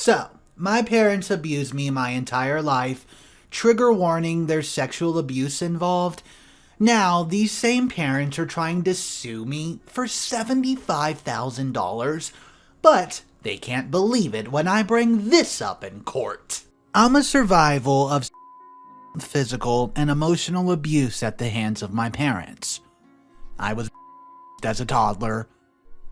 So, my parents abused me my entire life. Trigger warning, there's sexual abuse involved. Now, these same parents are trying to sue me for $75,000, but they can't believe it when I bring this up in court. I'm a survival of physical and emotional abuse at the hands of my parents. I was as a toddler.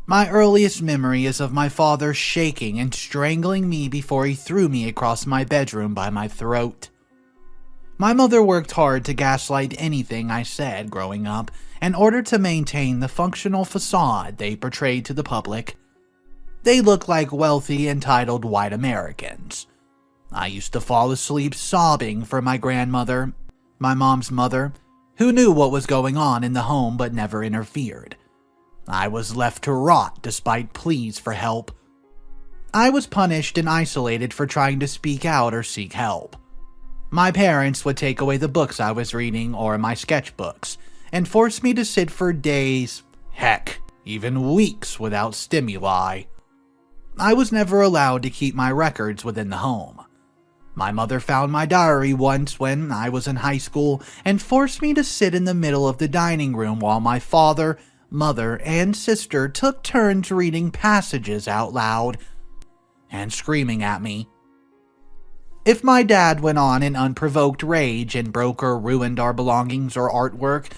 My earliest memory is of my father shaking and strangling me before he threw me across my bedroom by my throat. My mother worked hard to gaslight anything I said growing up in order to maintain the functional facade they portrayed to the public. They looked like wealthy, entitled white Americans. I used to fall asleep sobbing for my grandmother, my mom's mother, who knew what was going on in the home but never interfered. I was left to rot despite pleas for help. I was punished and isolated for trying to speak out or seek help. My parents would take away the books I was reading or my sketchbooks and force me to sit for days, heck, even weeks without stimuli. I was never allowed to keep my records within the home. My mother found my diary once when I was in high school and forced me to sit in the middle of the dining room while my father, mother, and sister took turns reading passages out loud and screaming at me. If my dad went on in unprovoked rage and broke or ruined our belongings or artwork,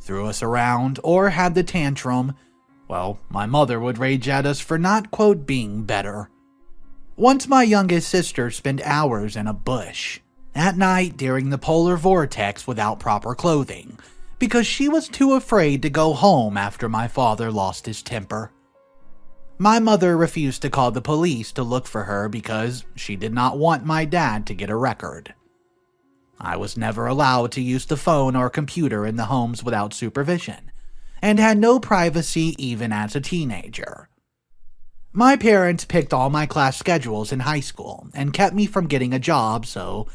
threw us around, or had the tantrum, well, my mother would rage at us for not, quote, being better. Once my youngest sister spent hours in a bush, at night during the polar vortex without proper clothing, because she was too afraid to go home after my father lost his temper. My mother refused to call the police to look for her because she did not want my dad to get a record. I was never allowed to use the phone or computer in the homes without supervision, and had no privacy even as a teenager. My parents picked all my class schedules in high school and kept me from getting a job, so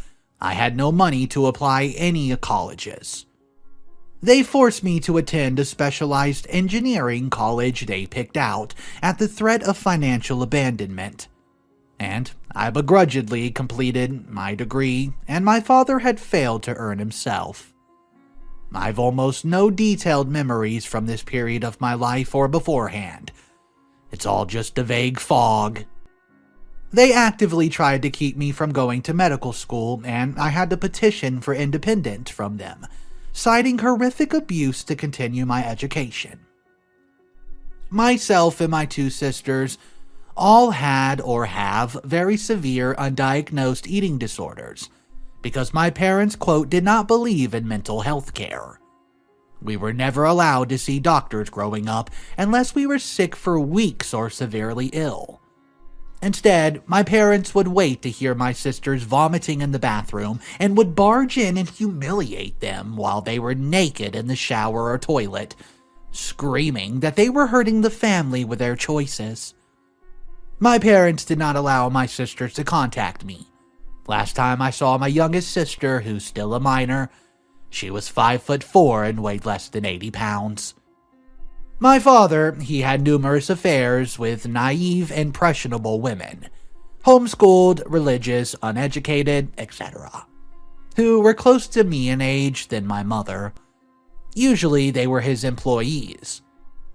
I had no money to apply any colleges. They forced me to attend a specialized engineering college they picked out at the threat of financial abandonment, and I begrudgingly completed my degree, and my father had failed to earn himself. I've almost no detailed memories from this period of my life or beforehand. It's all just a vague fog. They actively tried to keep me from going to medical school, and I had to petition for independence from them, citing horrific abuse to continue my education. Myself and my two sisters all had or have very severe undiagnosed eating disorders because my parents, quote, did not believe in mental health care. We were never allowed to see doctors growing up unless we were sick for weeks or severely ill. Instead, my parents would wait to hear my sisters vomiting in the bathroom and would barge in and humiliate them while they were naked in the shower or toilet, screaming that they were hurting the family with their choices. My parents did not allow my sisters to contact me. Last time I saw my youngest sister, who's still a minor, she was 5'4" and weighed less than 80 pounds. My father, he had numerous affairs with naive, impressionable women, homeschooled, religious, uneducated, etc., who were close to me in age than my mother. Usually they were his employees.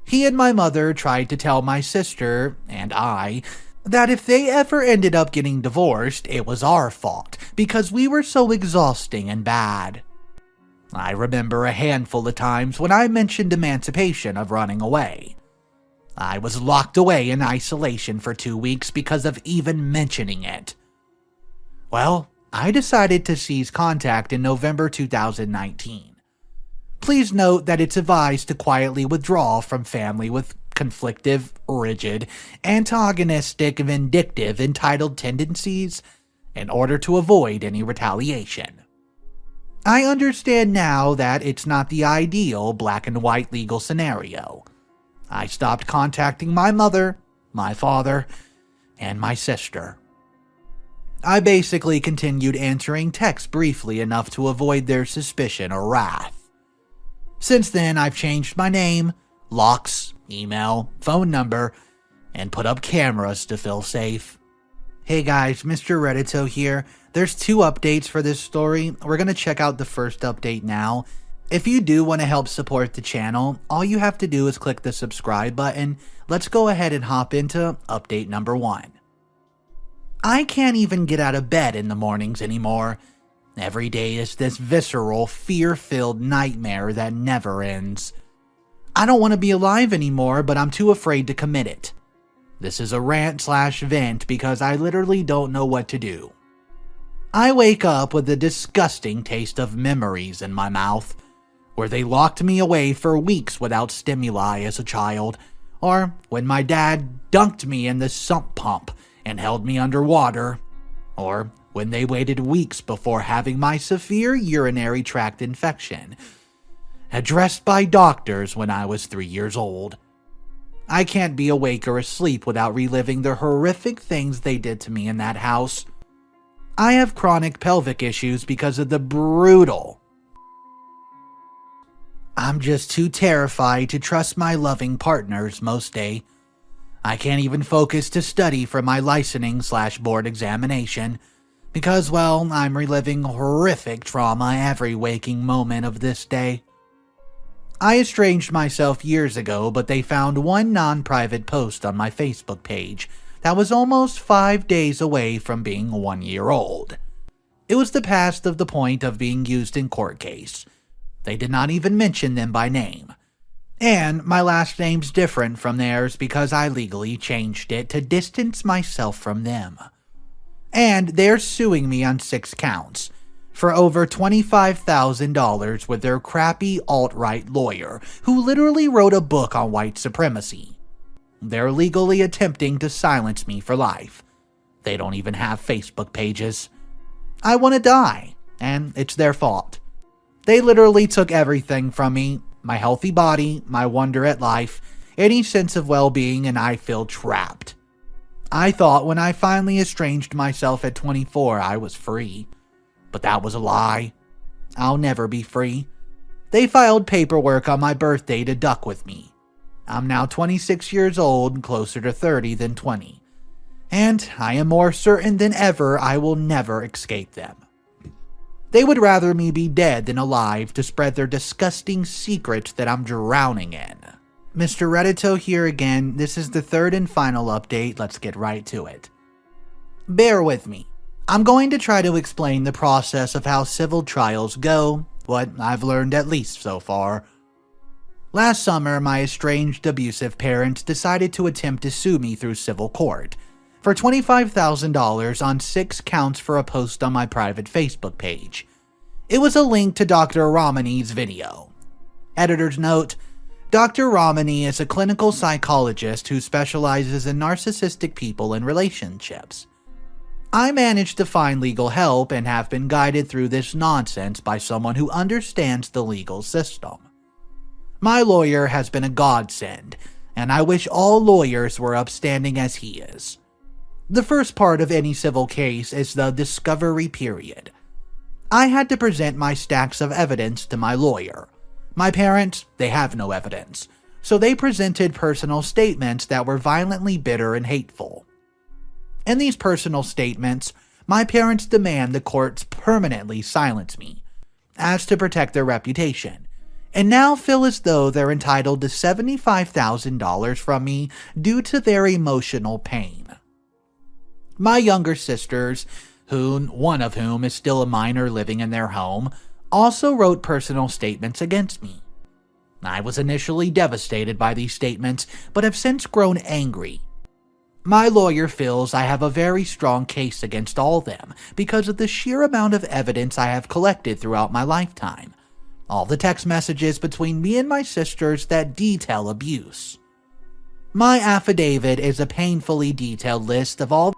He and my mother tried to tell my sister, and I, that if they ever ended up getting divorced, it was our fault, because we were so exhausting and bad. I remember a handful of times when I mentioned emancipation of running away. I was locked away in isolation for 2 weeks because of even mentioning it. Well, I decided to cease contact in November 2019. Please note that it's advised to quietly withdraw from family with conflictive, rigid, antagonistic, vindictive, entitled tendencies in order to avoid any retaliation. I understand now that it's not the ideal black and white legal scenario. I stopped contacting my mother, my father, and my sister. I basically continued answering texts briefly enough to avoid their suspicion or wrath. Since then, I've changed my name, locks, email, phone number, and put up cameras to feel safe. Hey guys, Mr. Reddito here. There's 2 updates for this story. We're gonna check out the first update now. If you do want to help support the channel, all you have to do is click the subscribe button. Let's go ahead and hop into update number 1. I can't even get out of bed in the mornings anymore. Every day is this visceral, fear-filled nightmare that never ends. I don't want to be alive anymore, but I'm too afraid to commit it. This is a rant/vent because I literally don't know what to do. I wake up with a disgusting taste of memories in my mouth, where they locked me away for weeks without stimuli as a child, or when my dad dunked me in the sump pump and held me underwater, or when they waited weeks before having my severe urinary tract infection addressed by doctors when I was 3 years old. I can't be awake or asleep without reliving the horrific things they did to me in that house. I have chronic pelvic issues because of the brutal. I'm just too terrified to trust my loving partners most day. I can't even focus to study for my licensing/board examination because, well, I'm reliving horrific trauma every waking moment of this day. I estranged myself years ago, but they found one non-private post on my Facebook page that was almost 5 days away from being 1 year old. It was the past of the point of being used in court case. They did not even mention them by name. And my last name's different from theirs because I legally changed it to distance myself from them. And they're suing me on 6 counts for over $25,000 with their crappy alt-right lawyer who literally wrote a book on white supremacy. They're legally attempting to silence me for life. They don't even have Facebook pages. I want to die, and it's their fault. They literally took everything from me, my healthy body, my wonder at life, any sense of well-being, and I feel trapped. I thought when I finally estranged myself at 24 I was free. But that was a lie. I'll never be free. They filed paperwork on my birthday to duck with me. I'm now 26 years old, closer to 30 than 20. And I am more certain than ever I will never escape them. They would rather me be dead than alive to spread their disgusting secret that I'm drowning in. Mr. Reddito here again. This is the 3rd and final update. Let's get right to it. Bear with me. I'm going to try to explain the process of how civil trials go, what I've learned at least so far. Last summer, my estranged abusive parents decided to attempt to sue me through civil court for $25,000 on 6 counts for a post on my private Facebook page. It was a link to Dr. Ramani's video. Editor's note: Dr. Ramani is a clinical psychologist who specializes in narcissistic people and relationships. I managed to find legal help and have been guided through this nonsense by someone who understands the legal system. My lawyer has been a godsend, and I wish all lawyers were upstanding as he is. The first part of any civil case is the discovery period. I had to present my stacks of evidence to my lawyer. My parents, they have no evidence, so they presented personal statements that were violently bitter and hateful. In these personal statements, my parents demand the courts permanently silence me, as to protect their reputation, and now feel as though they're entitled to $75,000 from me due to their emotional pain. My younger sisters, one of whom is still a minor living in their home, also wrote personal statements against me. I was initially devastated by these statements, but have since grown angry. My lawyer feels I have a very strong case against all of them because of the sheer amount of evidence I have collected throughout my lifetime. All the text messages between me and my sisters that detail abuse. My affidavit is a painfully detailed list of all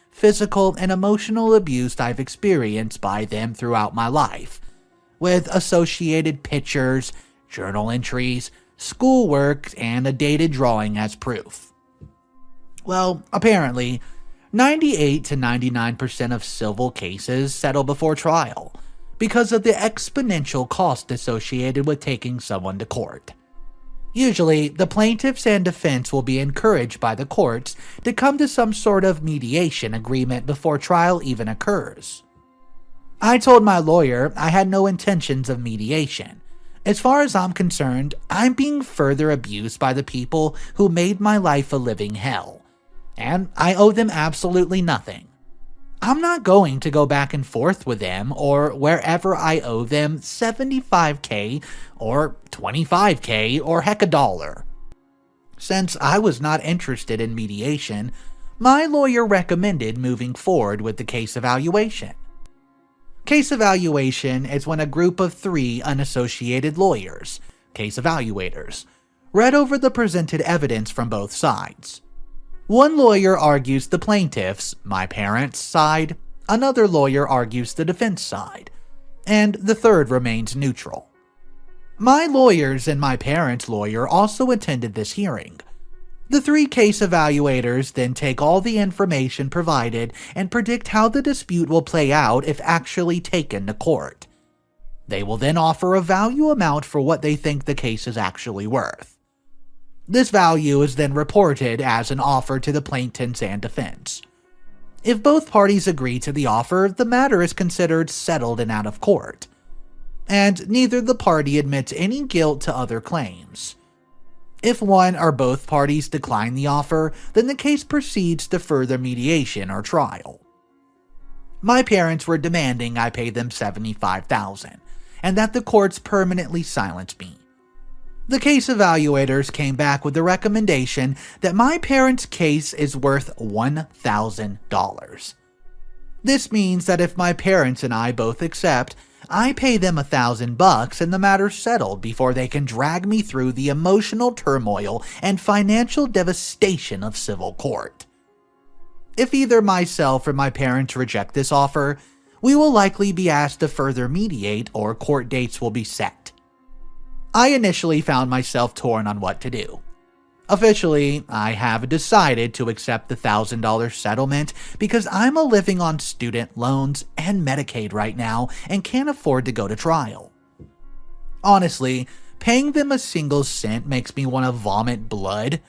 physical and emotional abuse I've experienced by them throughout my life, with associated pictures, journal entries, schoolwork, and a dated drawing as proof. Well, apparently, 98 to 99% of civil cases settle before trial because of the exponential cost associated with taking someone to court. Usually, the plaintiffs and defense will be encouraged by the courts to come to some sort of mediation agreement before trial even occurs. I told my lawyer I had no intentions of mediation. As far as I'm concerned, I'm being further abused by the people who made my life a living hell, and I owe them absolutely nothing. I'm not going to go back and forth with them or wherever I owe them $75K or $25K or heck $1. Since I was not interested in mediation, my lawyer recommended moving forward with the case evaluation. Case evaluation is when a group of 3 unassociated lawyers, case evaluators, read over the presented evidence from both sides. One lawyer argues the plaintiff's, my parents' side, another lawyer argues the defense side, and the third remains neutral. My lawyers and my parents' lawyer also attended this hearing. The 3 case evaluators then take all the information provided and predict how the dispute will play out if actually taken to court. They will then offer a value amount for what they think the case is actually worth. This value is then reported as an offer to the plaintiffs and defense. If both parties agree to the offer, the matter is considered settled and out of court, and neither the party admits any guilt to other claims. If one or both parties decline the offer, then the case proceeds to further mediation or trial. My parents were demanding I pay them $75,000, and that the courts permanently silence me. The case evaluators came back with the recommendation that my parents' case is worth $1,000. This means that if my parents and I both accept, I pay them $1,000 and the matter's settled before they can drag me through the emotional turmoil and financial devastation of civil court. If either myself or my parents reject this offer, we will likely be asked to further mediate or court dates will be set. I initially found myself torn on what to do. Officially, I have decided to accept the $1,000 settlement because I'm living on student loans and Medicaid right now and can't afford to go to trial. Honestly, paying them a single cent makes me want to vomit blood,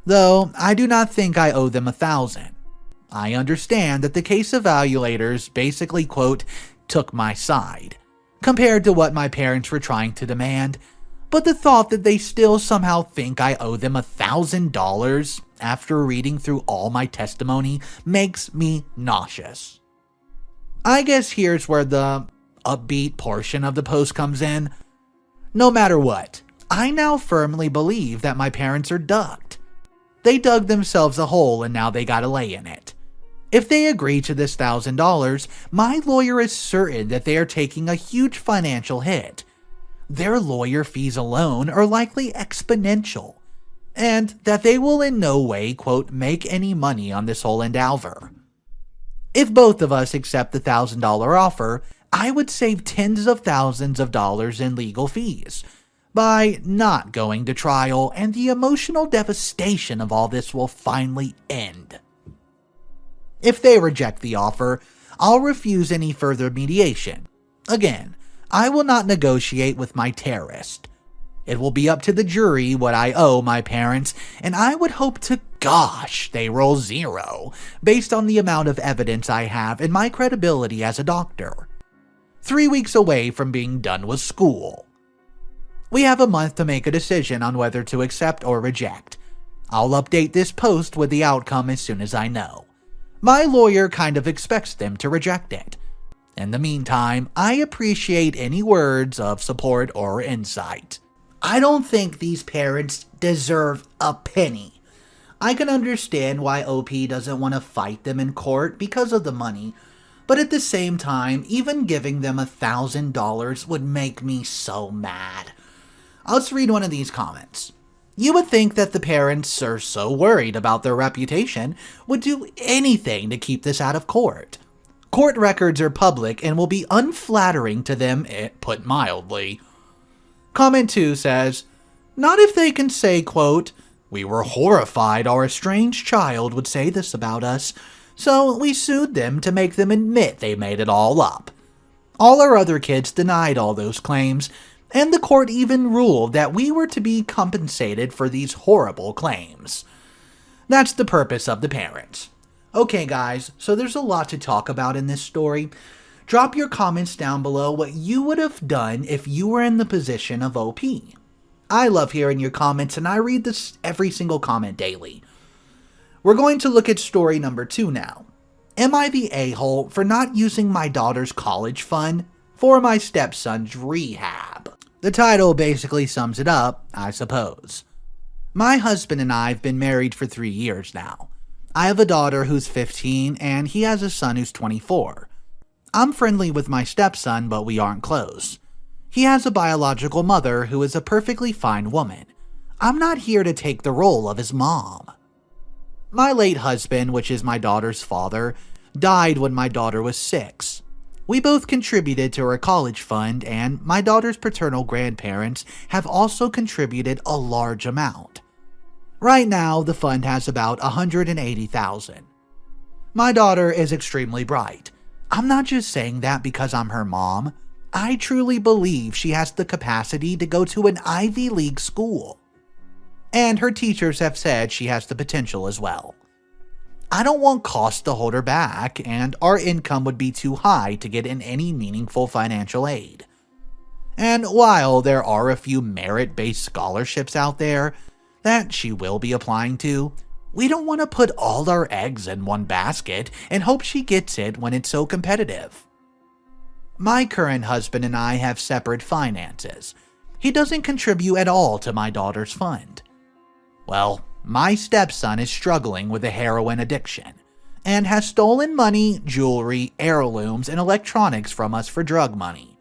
though I do not think I owe them $1,000. I understand that the case evaluators basically, quote, took my side, compared to what my parents were trying to demand, but the thought that they still somehow think I owe them $1,000 after reading through all my testimony makes me nauseous. I guess here's where the upbeat portion of the post comes in. No matter what, I now firmly believe that my parents are ducked. They dug themselves a hole and now they gotta lay in it. If they agree to this $1,000, my lawyer is certain that they are taking a huge financial hit. Their lawyer fees alone are likely exponential, and that they will in no way, quote, make any money on this whole endeavor. If both of us accept the $1,000 offer, I would save tens of thousands of dollars in legal fees by not going to trial, and the emotional devastation of all this will finally end. If they reject the offer, I'll refuse any further mediation. Again, I will not negotiate with my terrorist. It will be up to the jury what I owe my parents, and I would hope to gosh they roll 0 based on the amount of evidence I have and my credibility as a doctor. 3 weeks away from being done with school. We have a month to make a decision on whether to accept or reject. I'll update this post with the outcome as soon as I know. My lawyer kind of expects them to reject it. In the meantime, I appreciate any words of support or insight. I don't think these parents deserve a penny. I can understand why OP doesn't want to fight them in court because of the money, but at the same time, even giving them $1,000 would make me so mad. Let's read one of these comments. You would think that the parents are so worried about their reputation would do anything to keep this out of court. Court records are public and will be unflattering to them, put mildly. Comment 2 says, not if they can say, quote, we were horrified our estranged child would say this about us, so we sued them to make them admit they made it all up. All our other kids denied all those claims, And the court even ruled that we were to be compensated for these horrible claims. That's the purpose of the parents. Okay guys, so there's a lot to talk about in this story. Drop your comments down below what you would have done if you were in the position of OP. I love hearing your comments and I read every single comment daily. We're going to look at story number 2 now. Am I the a-hole for not using my daughter's college fund for my stepson's rehab? The title basically sums it up, I suppose. My husband and I have been married for 3 years now. I have a daughter who's 15 and he has a son who's 24. I'm friendly with my stepson, but we aren't close. He has a biological mother who is a perfectly fine woman. I'm not here to take the role of his mom. My late husband, which is my daughter's father, died when my daughter was 6. We both contributed to her college fund, and my daughter's paternal grandparents have also contributed a large amount. Right now, the fund has about $180,000. My daughter is extremely bright. I'm not just saying that because I'm her mom. I truly believe she has the capacity to go to an Ivy League school. And her teachers have said she has the potential as well. I don't want costs to hold her back, and our income would be too high to get in any meaningful financial aid. And while there are a few merit-based scholarships out there that she will be applying to, we don't want to put all our eggs in one basket and hope she gets it when it's so competitive. My current husband and I have separate finances. He doesn't contribute at all to my daughter's fund. Well, my stepson is struggling with a heroin addiction and has stolen money, jewelry, heirlooms, and electronics from us for drug money.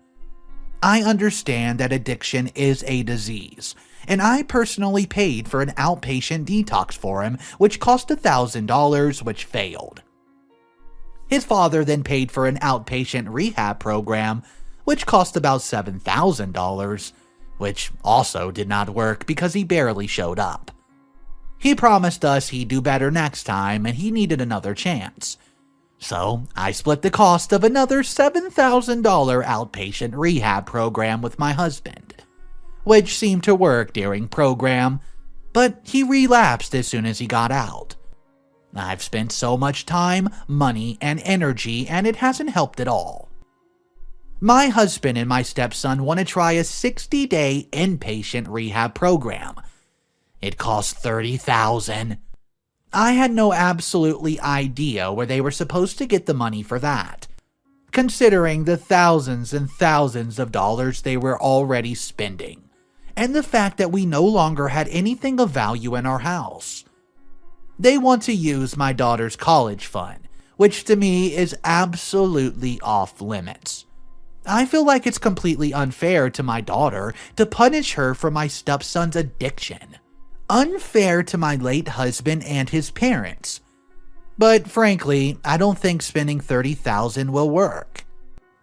I understand that addiction is a disease, and I personally paid for an outpatient detox for him, which cost $1,000, which failed. His father then paid for an outpatient rehab program, which cost about $7,000, which also did not work because he barely showed up. He promised us he'd do better next time and he needed another chance. So I split the cost of another $7,000 outpatient rehab program with my husband, which seemed to work during program, but he relapsed as soon as he got out. I've spent so much time, money, and energy, and it hasn't helped at all. My husband and my stepson want to try a 60-day inpatient rehab program. It costs $30,000. I had no absolutely idea where they were supposed to get the money for that, considering the thousands and thousands of dollars they were already spending, and the fact that we no longer had anything of value in our house. They want to use my daughter's college fund, which to me is absolutely off limits. I feel like it's completely unfair to my daughter to punish her for my stepson's addiction. Unfair to my late husband and his parents. But frankly, I don't think spending $30,000 will work.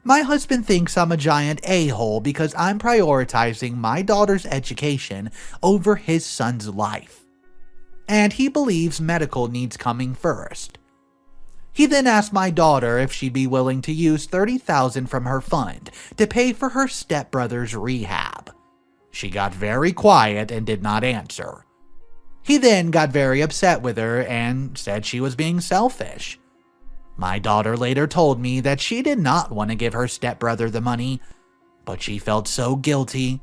My husband thinks I'm a giant a-hole because I'm prioritizing my daughter's education over his son's life. And he believes medical needs coming first. He then asked my daughter if she'd be willing to use $30,000 from her fund to pay for her stepbrother's rehab. She got very quiet and did not answer. He then got very upset with her and said she was being selfish. My daughter later told me that she did not want to give her stepbrother the money, but she felt so guilty,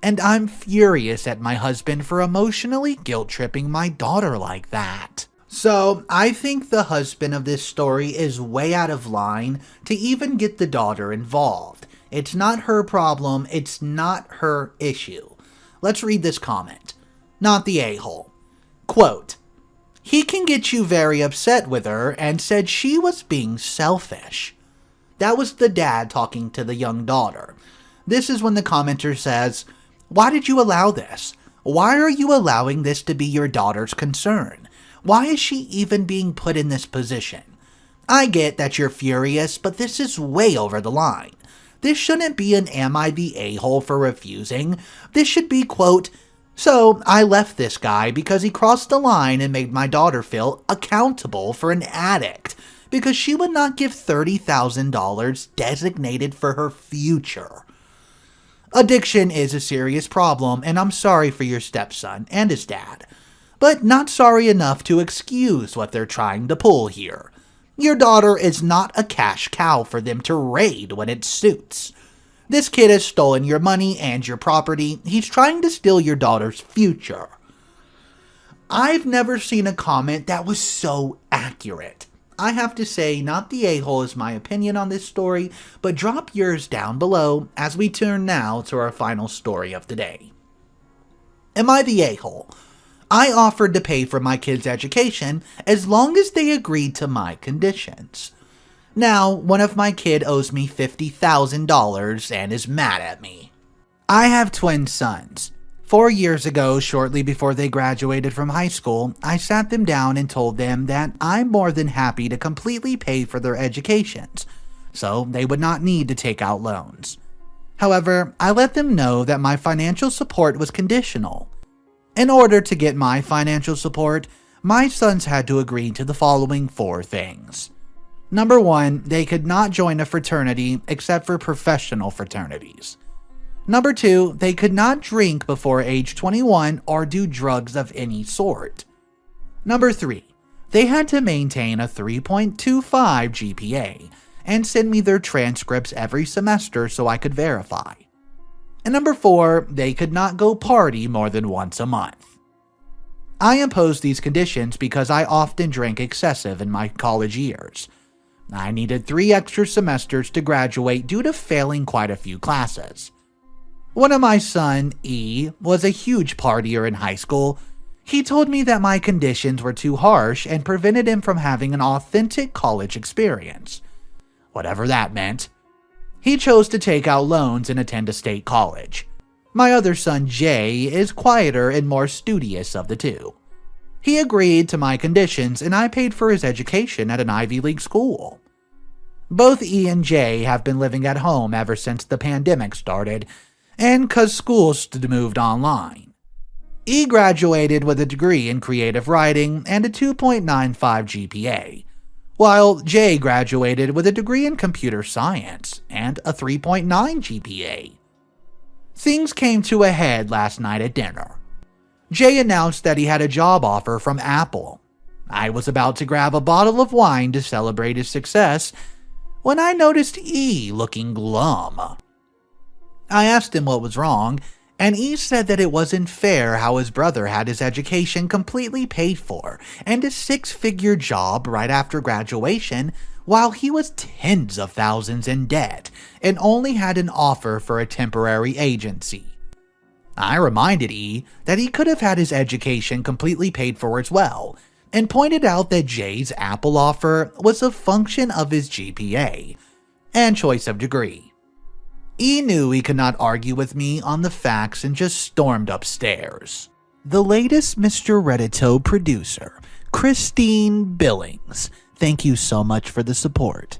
and I'm furious at my husband for emotionally guilt-tripping my daughter like that. So, I think the husband of this story is way out of line to even get the daughter involved. It's not her problem, it's not her issue. Let's read this comment. Not the a-hole. Quote, he can get you very upset with her and said she was being selfish. That was the dad talking to the young daughter. This is when the commenter says, why did you allow this? Why are you allowing this to be your daughter's concern? Why is she even being put in this position? I get that you're furious, but this is way over the line. This shouldn't be an am I the a-hole for refusing. This should be, quote, so I left this guy because he crossed the line and made my daughter feel accountable for an addict because she would not give $30,000 designated for her future. Addiction is a serious problem, and I'm sorry for your stepson and his dad, but not sorry enough to excuse what they're trying to pull here. Your daughter is not a cash cow for them to raid when it suits. This kid has stolen your money and your property. He's trying to steal your daughter's future. I've never seen a comment that was so accurate. I have to say, not the a-hole is my opinion on this story, but drop yours down below as we turn now to our final story of the day. Am I the a-hole? I offered to pay for my kids' education as long as they agreed to my conditions. Now, one of my kids owes me $50,000 and is mad at me. I have twin sons. 4 years ago, shortly before they graduated from high school, I sat them down and told them that I'm more than happy to completely pay for their educations, so they would not need to take out loans. However, I let them know that my financial support was conditional. In order to get my financial support, my sons had to agree to the following 4 things. Number 1, they could not join a fraternity except for professional fraternities. Number 2, they could not drink before age 21 or do drugs of any sort. Number 3, they had to maintain a 3.25 GPA and send me their transcripts every semester so I could verify. And number 4, they could not go party more than once a month. I imposed these conditions because I often drank excessive in my college years. I needed 3 extra semesters to graduate due to failing quite a few classes. One of my son, E, was a huge partier in high school. He told me that my conditions were too harsh and prevented him from having an authentic college experience. Whatever that meant. He chose to take out loans and attend a state college. My other son, Jay, is quieter and more studious of the two. He agreed to my conditions and I paid for his education at an Ivy League school. Both E and Jay have been living at home ever since the pandemic started, and 'cause schools moved online. E graduated with a degree in creative writing and a 2.95 GPA, while Jay graduated with a degree in computer science and a 3.9 GPA. Things came to a head last night at dinner. Jay announced that he had a job offer from Apple. I was about to grab a bottle of wine to celebrate his success when I noticed E looking glum. I asked him what was wrong, and E said that it wasn't fair how his brother had his education completely paid for and a 6-figure job right after graduation, while he was tens of thousands in debt and only had an offer for a temporary agency. I reminded E that he could have had his education completely paid for as well, and pointed out that Jay's Apple offer was a function of his GPA and choice of degree. E knew he could not argue with me on the facts and just stormed upstairs. The latest Mr. Reddito producer, Christine Billings. Thank you so much for the support.